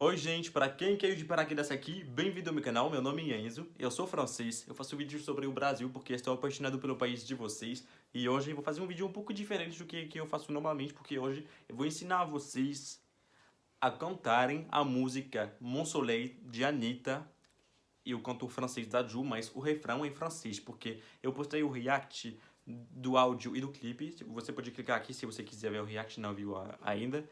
Oi gente, para quem caiu de paraquedas aqui, bem-vindo ao meu canal, meu nome é Enzo, eu sou francês, eu faço vídeos sobre o Brasil porque estou apaixonado pelo país de vocês e hoje eu vou fazer um vídeo um pouco diferente do que eu faço normalmente porque hoje eu vou ensinar vocês a cantarem a música Mon Soleil de Anitta e o canto francês da Ju, mas o refrão é em francês porque eu postei o react do áudio e do clipe, você pode clicar aqui se você quiser ver o react, não viu ainda.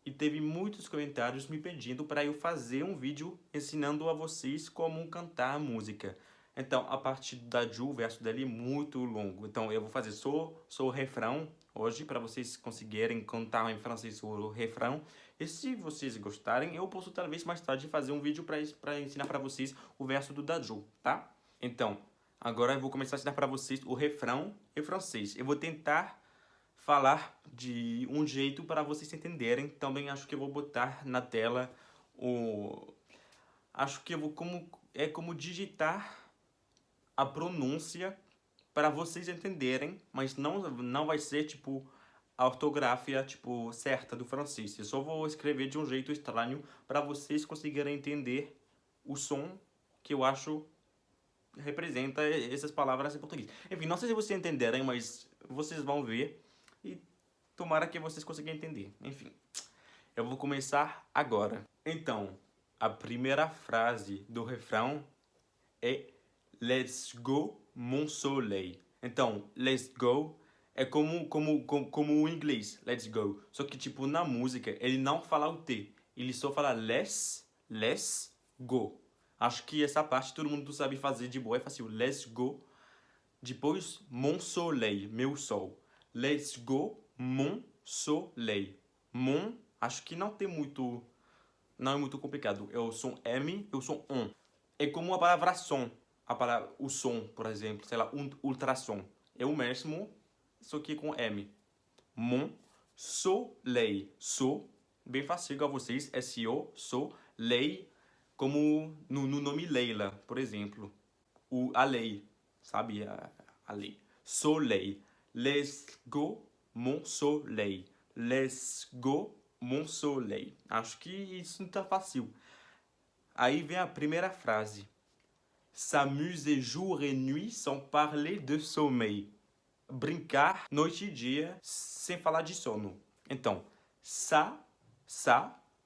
E teve muitos comentários me pedindo para eu fazer um vídeo ensinando a vocês como cantar a música. Então, a parte da Ju, o verso dele é muito longo. Então, eu vou fazer só o refrão hoje para vocês conseguirem cantar em francês o refrão. E se vocês gostarem, eu posso talvez mais tarde fazer um vídeo para ensinar para vocês o verso do da Ju, tá? Então, agora eu vou começar a ensinar para vocês o refrão em francês. Eu vou tentar falar de um jeito para vocês entenderem. Também acho que eu vou botar na tela o... Acho que eu vou como digitar a pronúncia para vocês entenderem, mas não vai ser tipo a ortografia tipo certa do francês. Eu só vou escrever de um jeito estranho para vocês conseguirem entender o som que eu acho representa essas palavras em português. Enfim, não sei se vocês entenderem, mas vocês vão ver e tomara que vocês consigam entender. Enfim, eu vou começar agora. Então, a primeira frase do refrão é Let's go, mon soleil. Então, let's go é como o inglês, let's go. Só que, tipo, na música, ele não fala o T. Ele só fala let's go. Acho que essa parte todo mundo sabe fazer de boa, é fácil. Let's go. Depois, mon soleil, meu sol. Let's go, mon soleil. Mon, acho que não tem muito... Não é muito complicado. É o som M e o som ON. É como a palavra som. A palavra, o som, por exemplo. Sei lá, ultrassom. É o mesmo, só que com M. Mon soleil. So, bem fácil igual a vocês. S-O, so, lei, como no nome Leila, por exemplo. A lei, sabe? A lei. Soleil. Let's go, mon soleil. Let's go, mon soleil. Acho que isso não tá fácil. Aí vem a primeira frase. S'amuser jour et nuit sans parler de sommeil. Brincar noite e dia sem falar de sono. Então,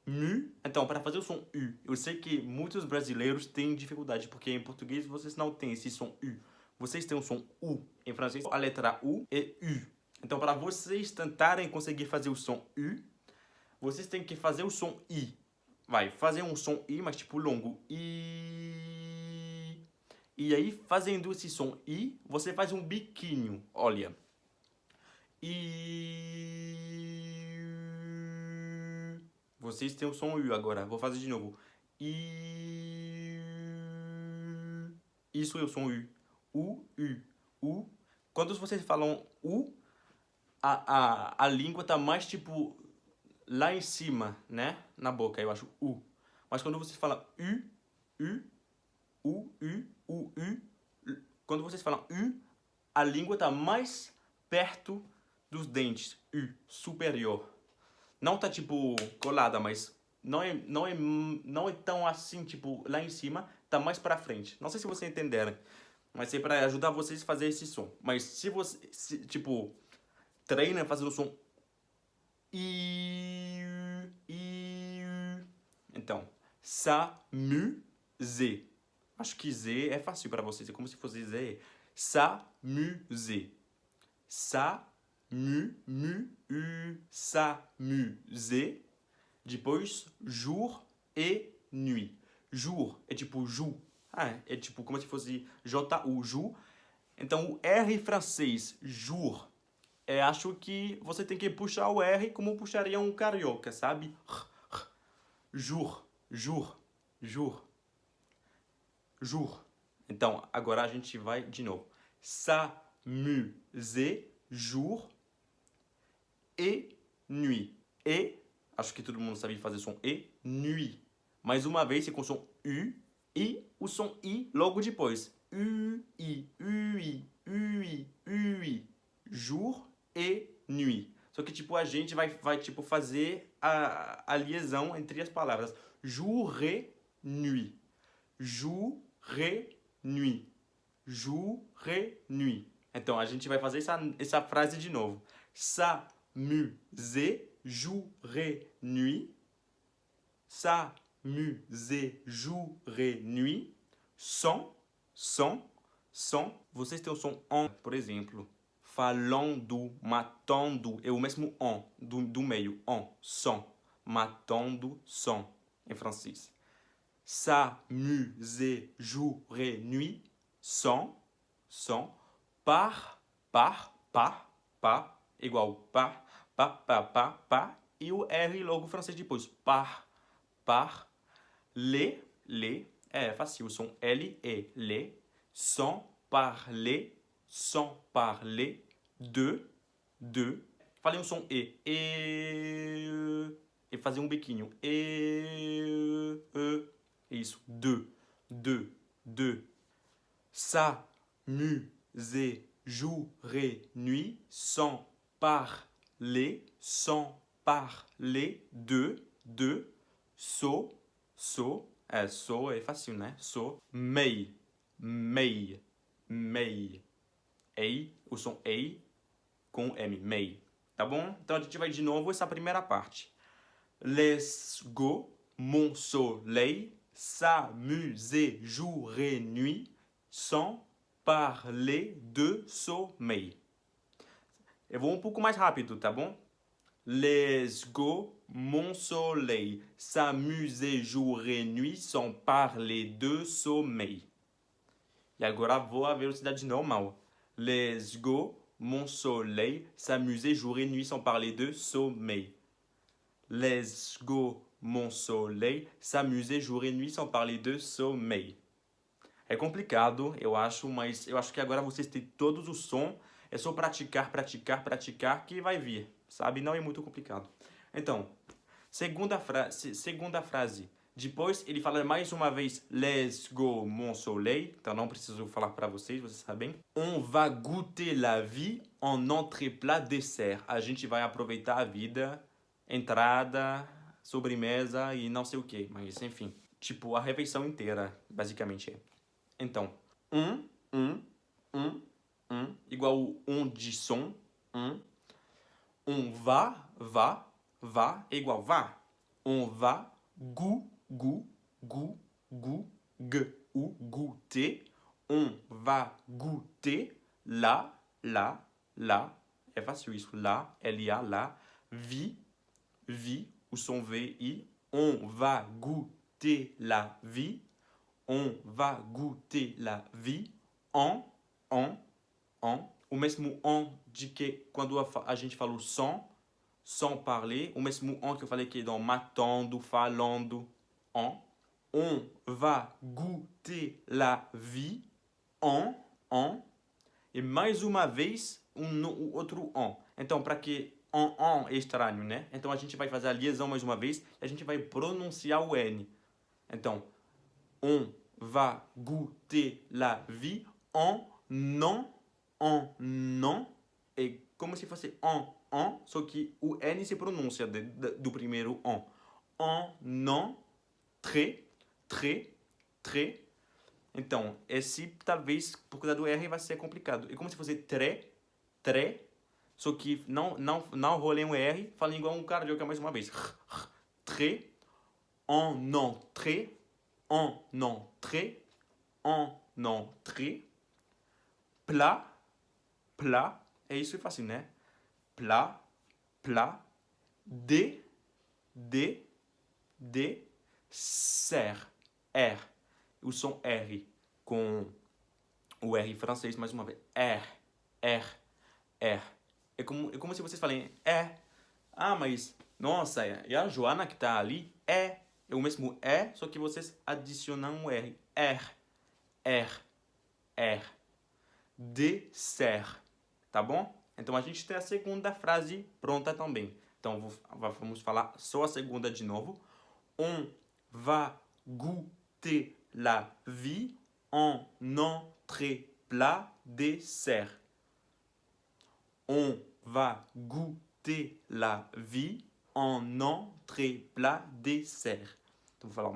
mu. Então, para fazer o som U, eu sei que muitos brasileiros têm dificuldade, porque em português vocês não têm esse som U. Vocês têm o som U. Em francês, a letra U é U. Então, para vocês tentarem conseguir fazer o som U, vocês têm que fazer o som I. Vai, fazer um som I, mas tipo longo. I. E aí, fazendo esse som I, você faz um biquinho. Olha. I. Vocês têm o som U agora. Vou fazer de novo. I. Isso é o som U. U, U, U. Quando vocês falam U, a língua tá mais tipo lá em cima, né? Na boca, eu acho U. Mas quando vocês falam U, U, U, U, U, U, quando vocês falam U, a língua tá mais perto dos dentes. U, superior. Não tá tipo colada, mas não é tão assim, tipo, lá em cima, tá mais pra frente. Não sei se vocês entenderam, mas é pra ajudar vocês a fazer esse som. Mas se você, tipo, treina fazendo o som I, então, s'amuser. Acho que Z é fácil para vocês, é como se fosse Z. S'amuser. S'amuser. Depois, jour et nuit. Jour é tipo ju. É tipo como se fosse J-U, ju. Então, o R francês, jour, acho que você tem que puxar o R como puxaria um carioca, sabe? Jour, jour, jour, jour. Então, agora a gente vai de novo. S'amuser, jour et nuit. E, acho que todo mundo sabe fazer som E, nuit. Mais uma vez, é com som U e o som I logo depois. U-I, U-I, U-I, U-I. Jour et nuit. Só que, tipo, a gente vai tipo, fazer a liaison entre as palavras. Jour et nuit. Jour et nuit. Jour et nuit. Então, a gente vai fazer essa frase de novo. S'amuser, jour et nuit. S'amuser, jour et nuit. Som. Vocês têm o som on, por exemplo. Falando, matando. É o mesmo on, do meio. On, som. Matando, som, em francês. S'amuser, jour et nuit. Som. Par, igual par, e o R logo francês depois. Par, les, é fácil, o som L, E, les, sans parler, de, falei um som e fazer um biquinho, isso, de, s'amuser, jour et nuit, sans parler, de, so é fácil, né? So, mei, ei, o som ei com M, mei, tá bom? Então a gente vai de novo essa primeira parte. Les go, mon soleil, s'amuser jour et nuit, sans parler de sommeil. Eu vou um pouco mais rápido, tá bom? Les go, mon soleil, s'amuser jour et nuit sans parler de sommeil. E agora vou à velocidade normal. Les go, mon soleil, s'amuser jour et nuit sans parler de sommeil. Les go, mon soleil, s'amuser jour et nuit sans parler de sommeil. É complicado, eu acho, mas eu acho que agora vocês têm todos os sons. É só praticar que vai vir, sabe? Não é muito complicado. Então, segunda frase. Depois ele fala mais uma vez Les go mon soleil. Então não preciso falar para vocês sabem. On va goûter la vie en entrée plat dessert. A gente vai aproveitar a vida, entrada, sobremesa e não sei o que, mas enfim. Tipo, a refeição inteira, basicamente é. Então, igual o de som, on va, é igual vá. On va goûter. On va goûter la, é fácil isso, la, L-A, la, vie, o som V-I. On va goûter la vie. On va goûter la vie en. O mesmo on de que quando a gente falou sans parler. O mesmo on que eu falei que é dans matando, falando. On va goûter la vie en. E mais uma vez, o outro on. Então, para que on é estranho, né? Então, a gente vai fazer a liaison mais uma vez e a gente vai pronunciar o N. Então, on va goûter la vie en non. É como se fosse on, só que o N se pronuncia do primeiro on. Non, très. Então, esse talvez, por causa do R, vai ser complicado. É como se fosse très, só que não rolem o R, falem igual um carioca mais uma vez. Très, en entrée, plat, é isso é fácil, né? Plat, dessert, R, o som R com o R francês mais uma vez, R. É como se vocês falem, mas, nossa, é a Joana que tá ali, é o mesmo só que vocês adicionam o R, dessert, tá bom? Então a gente tem a segunda frase pronta também. Então vamos falar só a segunda de novo. On va goûter la vie en entrée plat dessert. On va goûter la vie en entrée, plat, dessert. Então, vou falar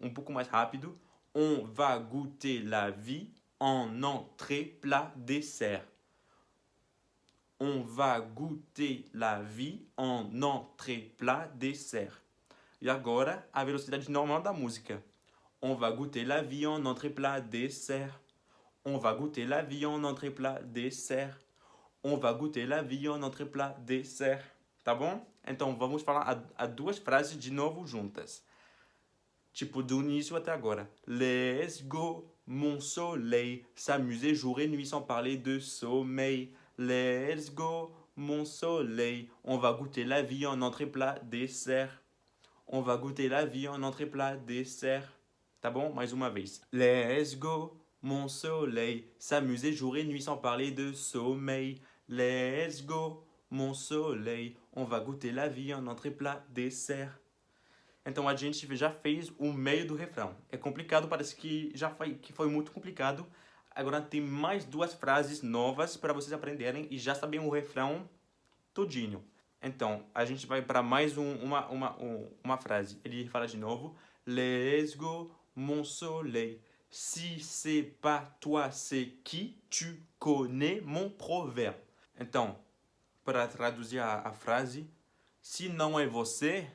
um pouco mais rápido. On va goûter la vie en entrée, plat, dessert. On va goûter la vie en entrée, plat, dessert. E agora, a velocidade normal da música. On va goûter la vie en entrée, plat, dessert. On va goûter la vie en entrée, plat, dessert. On va goûter la vie en entrée, plat, dessert. Tá bom? Então, vamos falar a duas frases de novo juntas. Tipo, do início até agora. Let's go, mon soleil. S'amuser jour et nuit sans parler de sommeil. Let's go, mon soleil. On va goûter la vie en entrée, plat, dessert. On va goûter la vie en entrée, plat, dessert. Tá bom? Mais uma vez. Let's go, mon soleil. S'amuser jour et nuit sans parler de sommeil. Let's go, mon soleil. On va goûter la vie en entrée, plat, dessert. Então a gente já fez o meio do refrão. É complicado, parece que foi muito complicado. Agora tem mais duas frases novas para vocês aprenderem e já sabem o refrão todinho. Então, a gente vai para mais uma frase. Ele fala de novo. Let's go, mon soleil. Si c'est pas toi, c'est qui? Tu connais mon proverbe. Então, para traduzir a frase, se não é você,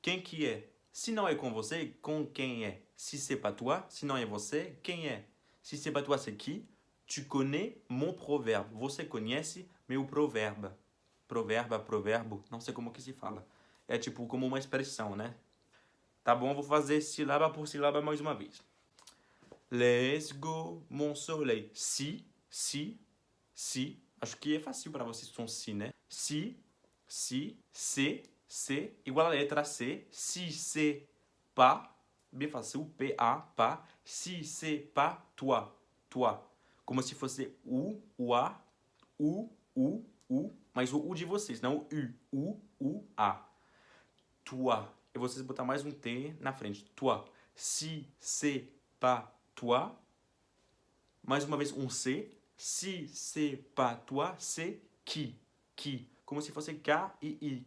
quem que é? Se não é com você, com quem é? Si c'est pas toi, se não é você, quem é? Si c'est pas toi, c'est qui? Tu connais mon proverbe. Você conhece meu provérbio. Proverbo, não sei como que se fala. É tipo como uma expressão, né? Tá bom, vou fazer sílaba por sílaba mais uma vez. Let's go, mon soleil. Si. Acho que é fácil para vocês com si, né? Si, C, igual a letra C. Si c'est pas, bem fácil, P-A, pas. Si c'est pas toi. Como se fosse o a, o, mas o U de vocês, não o U, A. Toi. E vocês botar mais um T na frente. Toi. Si c'est pas toi. Mais uma vez um C. Si c'est pas toi, c'est qui. Como se fosse K-I-I.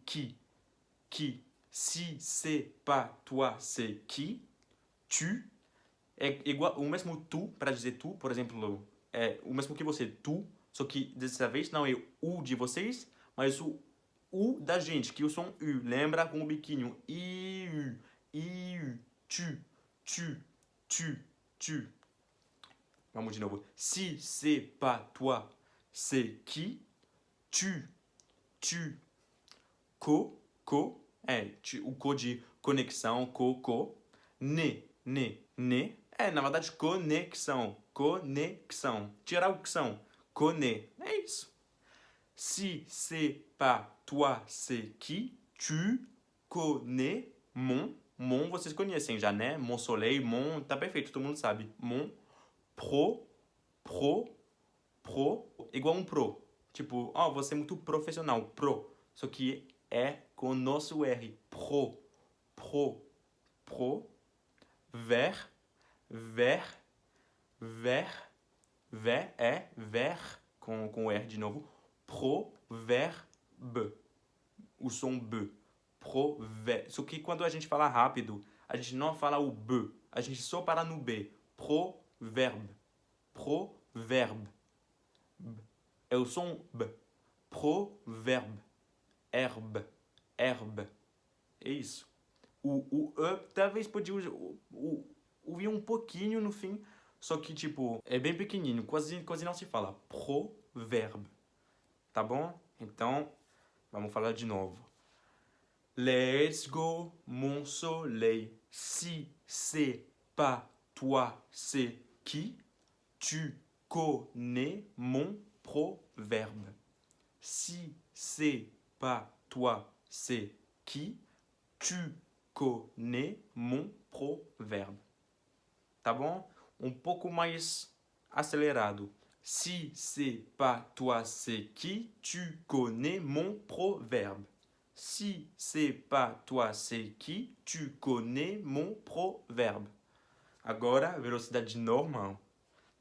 Qui. Si c'est pas toi, c'est qui. Tu. É igual o mesmo tu para dizer tu, por exemplo, é o mesmo que você, tu. Só que dessa vez não é o de vocês, mas o U da gente, que o som U. Lembra com o biquinho. I-U. Tu. Vamos de novo. Si c'est pas toi, c'est qui? Tu. Co. O co de conexão, co. Ne. Na verdade, conexão. Tirar o que são. Connais. É isso. Si c'est pas toi, c'est qui? Tu connais mon. Mon, vocês conhecem já, né? Mon soleil, mon. Tá perfeito, todo mundo sabe. Mon. Pro. Igual um pro. Tipo, você é muito profissional. Pro. Só que é com o nosso R. Pro. Ver. Com o R de novo. Proverbe. O som B. Proverbe. Só que quando a gente fala rápido, a gente não fala o B. A gente só para no B. Proverbe. É o som B. Proverbe. Herbe. É isso. O E talvez podia ouvir um pouquinho no fim, só que tipo, é bem pequenininho, quase não se fala. Proverbe. Tá bom? Então, vamos falar de novo. Let's go, mon soleil. Si c'est pas toi, c'est qui? Tu connais mon proverbe. Si c'est pas toi, c'est qui? Tu connais mon proverbe. Tá bom? Um pouco mais acelerado. Si c'est pas toi, c'est qui? Tu connais mon proverbe. Si c'est pas toi, c'est qui? Tu connais mon proverbe. Agora, velocidade normal.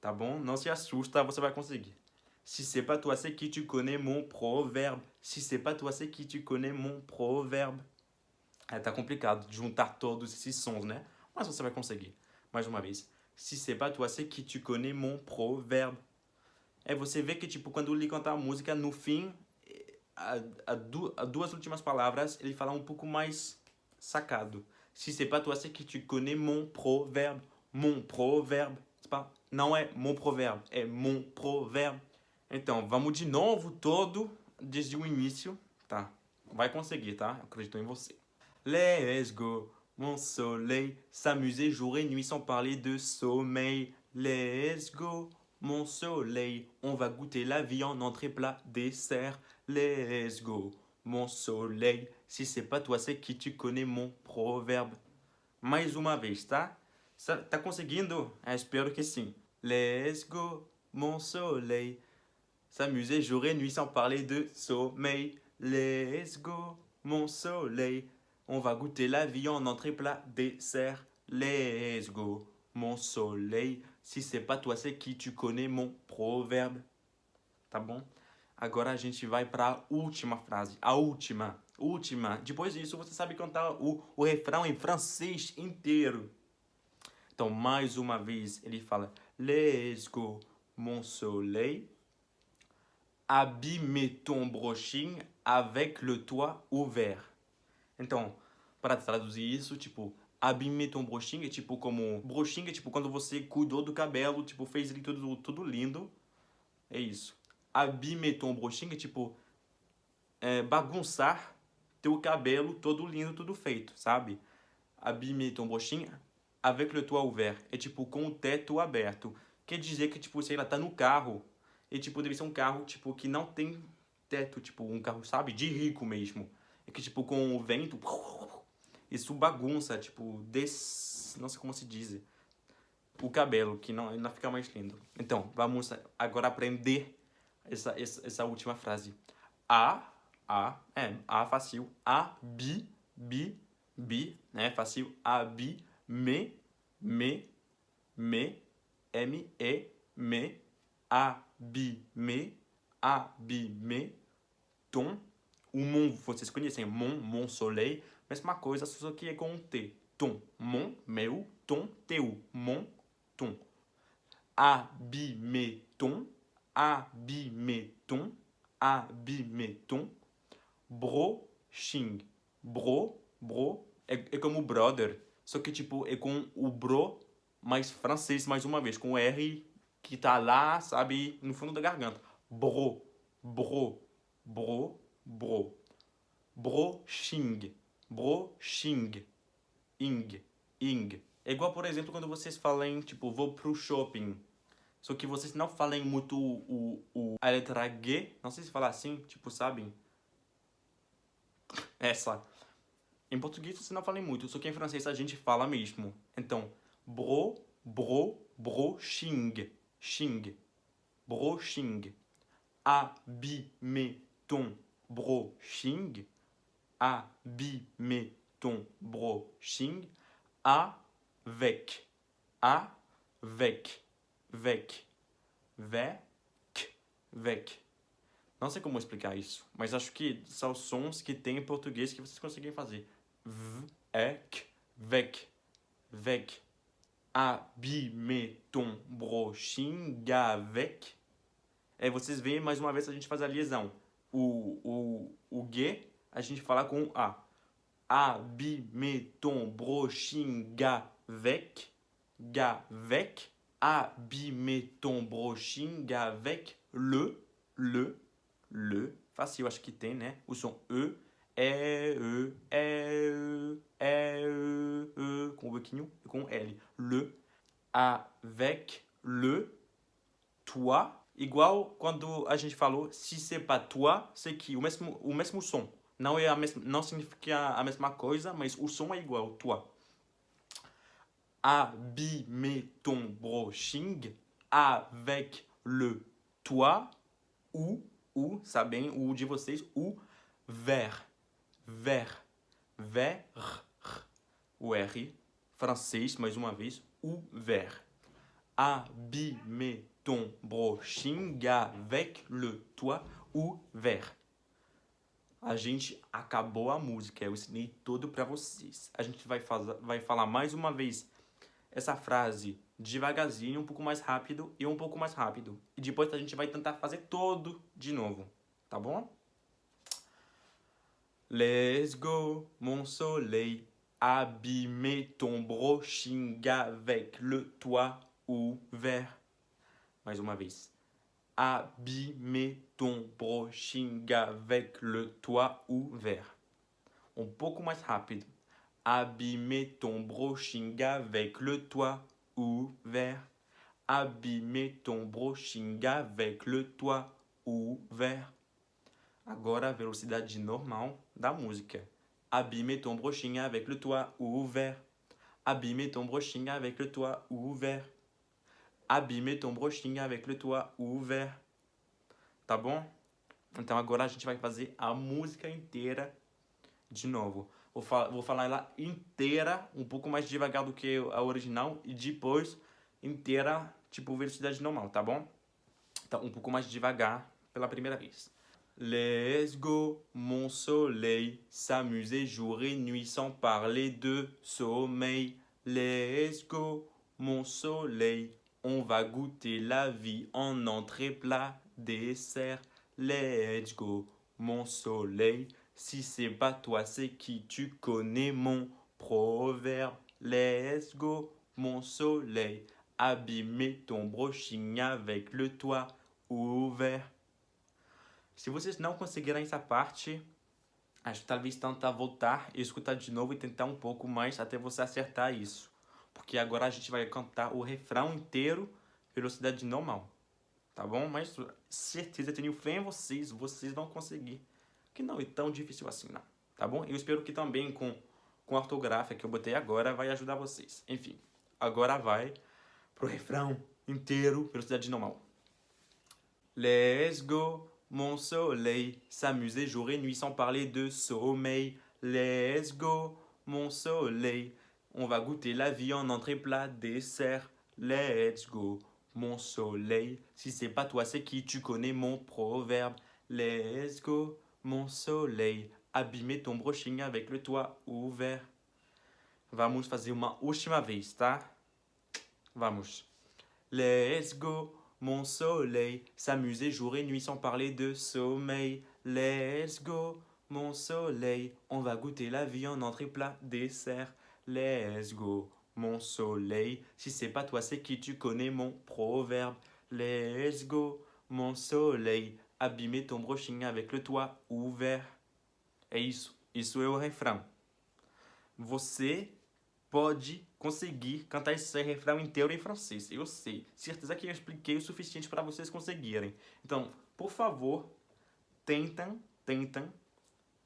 Tá bom? Não se assusta, você vai conseguir. Si c'est pas toi, c'est qui? Tu connais mon proverbe. Si c'est pas toi, c'est qui? Tu connais mon proverbe. É, tá complicado de juntar todos esses sons, né? Mas você vai conseguir. Mais uma vez. Si c'est pas toi, c'est qui tu connais mon proverbe. É, você vê que, tipo, quando ele canta a música, no fim, as duas últimas palavras, ele fala um pouco mais sacado. Si c'est pas toi, c'est que tu connais mon proverbe. Mon proverbe. Não é mon proverbe, é mon proverbe. Então, vamos de novo todo, desde o início. Tá, vai conseguir, tá? Eu acredito em você. Let's go, mon soleil, s'amuser jour et nuit sans parler de sommeil. Let's go, mon soleil, on va goûter la vie en entrée plat dessert. Let's go, mon soleil, si c'est pas toi, c'est qui tu connais mon proverbe. Mais uma vez, tá? Tá conseguindo? Espero que sim. Let's go, mon soleil, s'amuser jour et nuit sans parler de sommeil. Let's go, mon soleil, on va goûter la vie en entrée plat dessert. Let's go, mon soleil, si c'est pas toi, c'est qui tu connais mon proverbe. Tá bom? Agora a gente vai para a última frase. A última. Última. Depois disso, você sabe cantar o refrão em francês inteiro. Então, mais uma vez, ele fala: Let's go, mon soleil, abîme ton brushing avec le toit ouvert. Então, para traduzir isso, tipo, abîme ton brushing é tipo como... Brushing é tipo quando você cuidou do cabelo, tipo, fez ele tudo lindo. É isso. Abîme ton brushing é tipo bagunçar teu cabelo todo lindo, tudo feito, sabe? Abîme ton brushing avec le toit ouvert. É tipo com o teto aberto. Quer dizer que, tipo, sei lá, tá no carro. E, tipo, deve ser um carro, tipo, que não tem teto. Tipo, um carro, sabe? De rico mesmo. É que, tipo, com o vento... Isso bagunça, tipo, não sei como se diz. O cabelo, que não fica mais lindo. Então, vamos agora aprender essa última frase. A fácil. Bi, né? Fácil. Me, abîmer, ton. O mon, vocês conhecem, mon soleil. Mesma coisa, só que é com um T. Ton, mon, meu, ton, teu, mon, ton. Abîmer-ton, brushing. Bro, é como brother, só que tipo, é com o bro mais francês mais uma vez, com o R que tá lá, sabe, no fundo da garganta. Bro, bro, bro, bro. Brushing, ing. É igual, por exemplo, quando vocês falam, tipo, vou pro shopping. Só que vocês não falam muito a letra G. Não sei se fala assim, tipo, sabem? Essa. Em português você não fala muito, só que em francês a gente fala mesmo. Então, brushing. Brushing. Abîmer ton brushing. Abîmer ton brushing. Avec. Vec. Não sei como explicar isso, mas acho que são sons que tem em português que vocês conseguem fazer. Vec. Abîmer ton brushing avec. Vocês veem, mais uma vez, a gente faz a liaison. O G, a gente fala com A. Abîmer ton brushing avec. Abîmer ton brushing avec le. Fácil, acho que tem, né? O som com o biquinho e com L. Le. Avec le. Toi. Igual quando a gente falou, si c'est pas toi, c'est que o mesmo som. Não significa a mesma coisa, mas o som é igual, toi. Abîmer ton brushing avec le toit ou, sabem, o de vocês, o ver. O R, francês, mais uma vez, o ver. Abîmer ton brushing avec le toit ouvert. A gente acabou a música, eu ensinei tudo pra vocês. A gente vai falar mais uma vez essa frase devagarzinho, um pouco mais rápido e um pouco mais rápido. E depois a gente vai tentar fazer todo de novo, tá bom? Let's go, mon soleil, abîmer ton brushing avec le toit ouvert. Mais uma vez. Abîmer ton brushing avec le toit ouvert. Um pouco mais rápido. Abîmer ton brushing avec le toit ouvert. Abîmer ton brushing avec le toit ouvert. Agora a velocidade normal da música. Abîmer ton brushing avec le toit ouvert. Abîmer ton brushing avec le toit ouvert. Abîmer ton brushing avec le toit ouvert. Tá bom? Então agora a gente vai fazer a música inteira de novo. Vou falar ela inteira, um pouco mais devagar do que a original, e depois inteira, tipo velocidade normal, tá bom? Então um pouco mais devagar pela primeira vez. Let's go, mon soleil, s'amuser jour et nuit sans parler de sommeil. Let's go, mon soleil, on va goûter la vie en entrée, plat, dessert. Let's go, mon soleil, si c'est pas toi, c'est qui? Tu connais mon proverbe. Let's go, mon soleil, abîmer ton brushing avec le toit ouvert. Se vocês não conseguirem essa parte, acho que talvez tentar voltar e escutar de novo e tentar um pouco mais até você acertar isso. Porque agora a gente vai cantar o refrão inteiro, velocidade normal. Tá bom? Mas certeza, tenho fé em vocês, vocês vão conseguir. Que não é tão difícil assim, não. Tá bom? Eu espero que também com a ortografia que eu botei agora vai ajudar vocês. Enfim, agora vai pro refrão inteiro, velocidade normal. Let's go, mon soleil, s'amuser jour et nuit sans parler de sommeil. Let's go, mon soleil, on va goûter la vie en entrée, plat, dessert. Let's go, mon soleil, si c'est pas toi, c'est qui? Tu connais mon proverbe. Let's go, mon soleil, abîmer ton brushing avec le toit ouvert. Vamos fazer uma última vez, tá? Vamos. Let's go, mon soleil, s'amuser jour et nuit sans parler de sommeil. Let's go, mon soleil, on va goûter la vie en entrée, plat, dessert. Let's go, mon soleil, si c'est pas toi, c'est qui? Tu connais mon proverbe. Let's go, mon soleil, abîmer ton brushing avec le toit ouvert. É isso é o refrão. Você pode conseguir cantar esse refrão inteiro em francês. Eu sei. Certeza que eu expliquei o suficiente para vocês conseguirem. Então, por favor, tentem.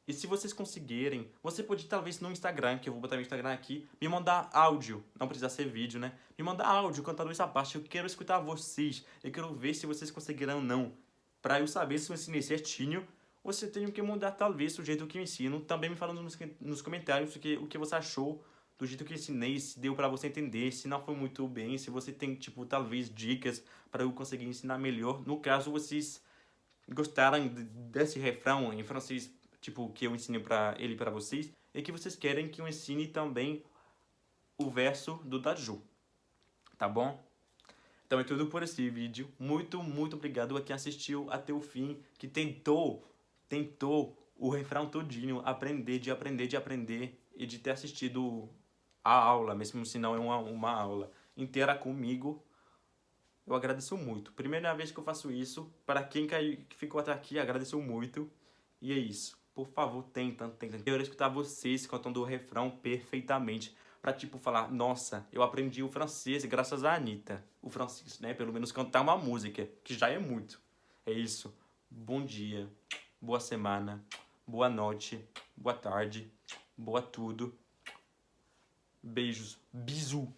E se vocês conseguirem, você pode talvez no Instagram, que eu vou botar meu Instagram aqui, me mandar áudio. Não precisa ser vídeo, né? Me mandar áudio cantando essa parte. Eu quero escutar vocês. Eu quero ver se vocês conseguirão ou não. Para eu saber se eu ensinei certinho, você tem que mudar talvez o jeito que eu ensino. Também me falando nos comentários o que você achou do jeito que eu ensinei, se deu para você entender, se não foi muito bem, se você tem, tipo, talvez dicas para eu conseguir ensinar melhor. No caso, vocês gostaram desse refrão em francês, tipo, que eu ensinei para vocês, e que vocês querem que eu ensine também o verso do Daju, tá bom? Então é tudo por esse vídeo. Muito obrigado a quem assistiu até o fim, que tentou o refrão todinho, aprender e de ter assistido a aula, mesmo se não é uma aula inteira comigo. Eu agradeço muito. Primeira vez que eu faço isso. Para quem que ficou até aqui, agradeço muito. E é isso. Por favor, tentem. Eu quero escutar vocês cantando o refrão perfeitamente. Pra, tipo, falar, nossa, eu aprendi o francês graças a Anitta. O francês, né? Pelo menos cantar uma música, que já é muito. É isso. Bom dia, boa semana, boa noite, boa tarde, boa tudo. Beijos. Bisous.